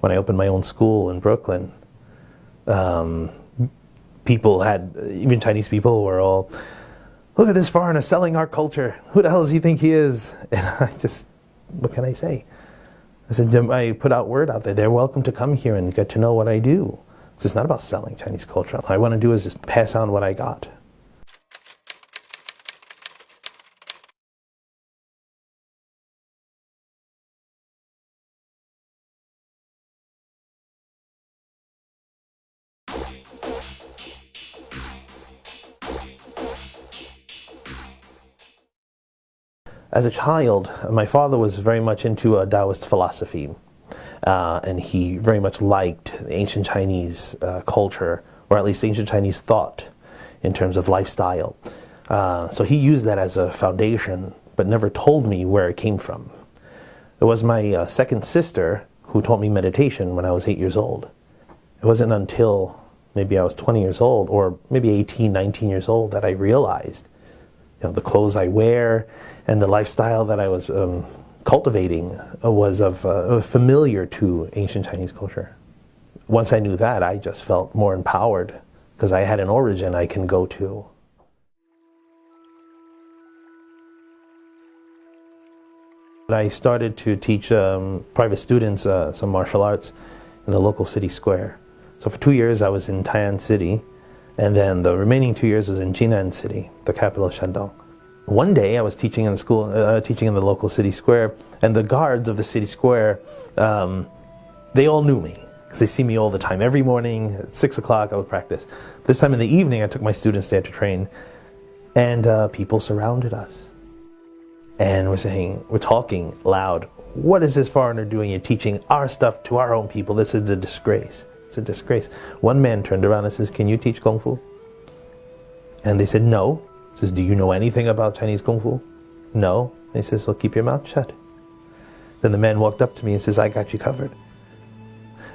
when I opened my own school in Brooklyn, people had, even Chinese people were all, look at this foreigner selling our culture. Who the hell does he think he is? And I just, what can I say? I said, I put out word out there. They're welcome to come here and get to know what I do. It's not about selling Chinese culture. All I want to do is just pass on what I got. As a child, my father was very much into a Taoist philosophy, and he very much liked ancient Chinese culture, or at least ancient Chinese thought in terms of lifestyle. So he used that as a foundation, but never told me where it came from. It was my second sister who taught me meditation when I was 8 years old. It wasn't until maybe I was 20 years old, or maybe 18, 19 years old, that I realized, the clothes I wear and the lifestyle that I was cultivating was familiar to ancient Chinese culture. Once I knew that, I just felt more empowered because I had an origin I can go to. I started to teach private students some martial arts in the local city square. So for 2 years I was in Tai'an City, and then the remaining 2 years was in Jinan City, the capital of Shandong. One day I was teaching in the school, teaching in the local city square, and the guards of the city square, they all knew me because they see me all the time. Every morning at 6 o'clock I would practice. This time in the evening I took my students there to train, and people surrounded us. And we're talking loud, what is this foreigner doing? You're teaching our stuff to our own people. This is a disgrace. It's a disgrace. One man turned around and says, can you teach Kung Fu? And they said, no. He says, do you know anything about Chinese Kung Fu? No. And he says, well, keep your mouth shut. Then the man walked up to me and says, I got you covered.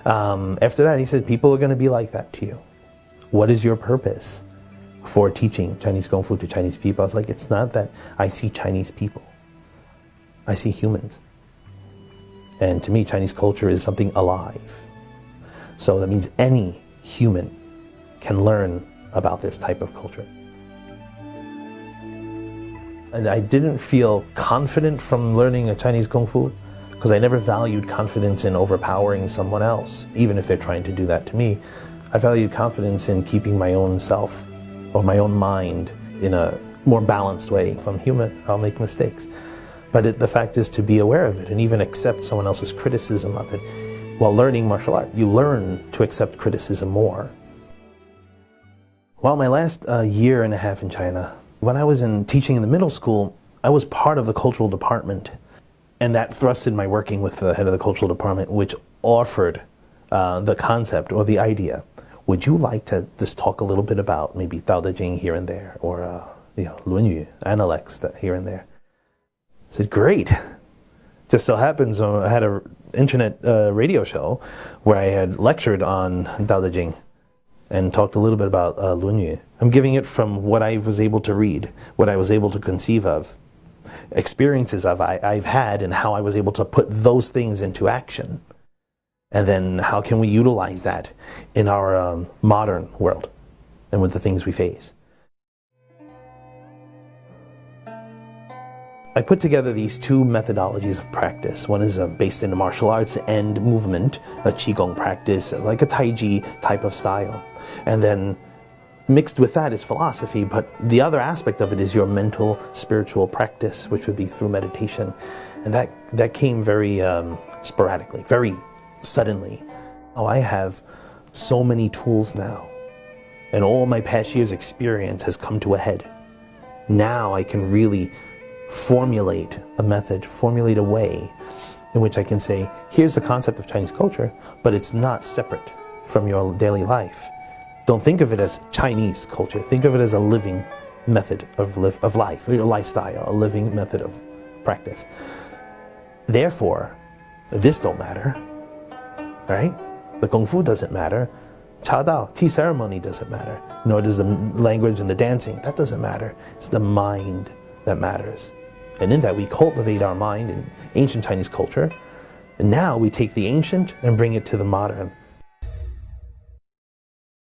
After that, he said, people are going to be like that to you. What is your purpose for teaching Chinese Kung Fu to Chinese people? I was like, it's not that I see Chinese people. I see humans. And to me, Chinese culture is something alive. So that means any human can learn about this type of culture. And I didn't feel confident from learning a Chinese Kung Fu because I never valued confidence in overpowering someone else, even if they're trying to do that to me. I valued confidence in keeping my own self or my own mind in a more balanced way. If I'm human, I'll make mistakes. But the fact is to be aware of it and even accept someone else's criticism of it. While learning martial art, you learn to accept criticism more. Well, my last year and a half in China, when I was teaching in the middle school, I was part of the cultural department. And that thrusted my working with the head of the cultural department, which offered the concept or the idea. Would you like to just talk a little bit about maybe Tao Te Ching here and there, or Lun Yu, Analects here and there? I said, great. Just so happens I had an internet radio show where I had lectured on Tao Te Ching and talked a little bit about Lun Yu. I'm giving it from what I was able to read, what I was able to conceive of, experiences I've had, and how I was able to put those things into action. And then how can we utilize that in our modern world and with the things we face. I put together these two methodologies of practice. One is based in martial arts and movement, a Qigong practice, like a Tai Chi type of style. And then mixed with that is philosophy, but the other aspect of it is your mental, spiritual practice, which would be through meditation. And that came very sporadically, very suddenly. Oh, I have so many tools now, and all my past years' experience has come to a head. Now I can really formulate a method, formulate a way in which I can say, here's the concept of Chinese culture, but it's not separate from your daily life. Don't think of it as Chinese culture. Think of it as a living method of life, your lifestyle, a living method of practice. Therefore, this don't matter, right? The Kung Fu doesn't matter. Cha Dao, tea ceremony doesn't matter. Nor does the language and the dancing. That doesn't matter. It's the mind that matters. And in that we cultivate our mind in ancient Chinese culture, And now we take the ancient and bring it to the modern.